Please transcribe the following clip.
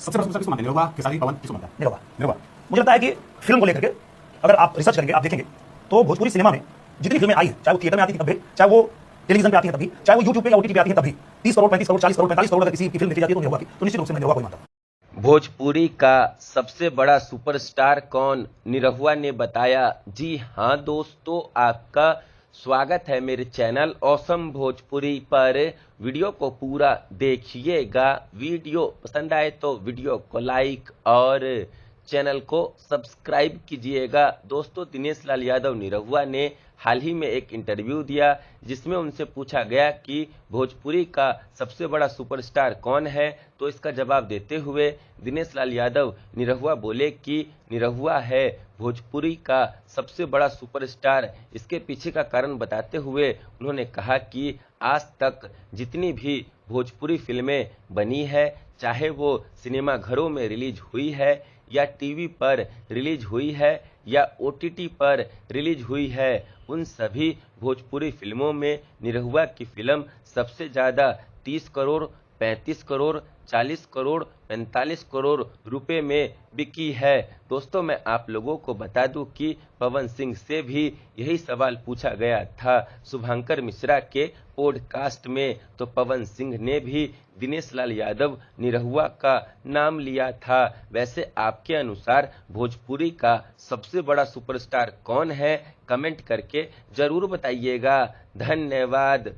सबसे बड़ा किसको मानते हैं? निरहुआ, खेसारी, पवन, किसको मानता है? निरहुआ। निरहुआ। मुझे लगता है कि फिल्म को लेकर के अगर आप रिसर्च करेंगे, आप देखेंगे तो भोजपुरी सिनेमा में जितनी फिल्में आई है, चाहे वो थिएटर में आती थी तब भी, चाहे वो टेलीविजन पे आती है तब भी, चाहे वो यूट्यूब पे या ओटीटी पे आती है तब भी, 30 करोड़, 35 करोड़, 40 करोड़, 45 करोड़ अगर किसी की फिल्म देखी जाती है तो निरहुआ की, तो निश्चित रूप से मैं निरहुआ को ही मानता हूं। भोजपुरी का सबसे बड़ा सुपरस्टार कौन? निरहुआ ने बताया। जी हाँ दोस्तों, आपका स्वागत है मेरे चैनल ऑसम भोजपुरी पर। वीडियो को पूरा देखिएगा। वीडियो पसंद आए तो वीडियो को लाइक और चैनल को सब्सक्राइब कीजिएगा। दोस्तों, दिनेश लाल यादव निरहुआ ने हाल ही में एक इंटरव्यू दिया जिसमें उनसे पूछा गया कि भोजपुरी का सबसे बड़ा सुपरस्टार कौन है। तो इसका जवाब देते हुए दिनेश लाल यादव निरहुआ बोले कि निरहुआ है भोजपुरी का सबसे बड़ा सुपरस्टार। इसके पीछे का कारण बताते हुए उन्होंने कहा कि आज तक जितनी भी भोजपुरी फिल्में बनी है, चाहे वो सिनेमा घरों में रिलीज हुई है या टीवी पर रिलीज हुई है या ओटीटी पर रिलीज हुई है, उन सभी भोजपुरी फिल्मों में निरहुआ की फिल्म सबसे ज़्यादा 30 करोड़, 35 करोड़, 40 करोड़, 45 करोड़ रुपए में बिकी है। दोस्तों, मैं आप लोगों को बता दूं कि पवन सिंह से भी यही सवाल पूछा गया था शुभंकर मिश्रा के पॉडकास्ट में। तो पवन सिंह ने भी दिनेश लाल यादव निरहुआ का नाम लिया था। वैसे आपके अनुसार भोजपुरी का सबसे बड़ा सुपरस्टार कौन है? कमेंट करके जरूर बताइएगा। धन्यवाद।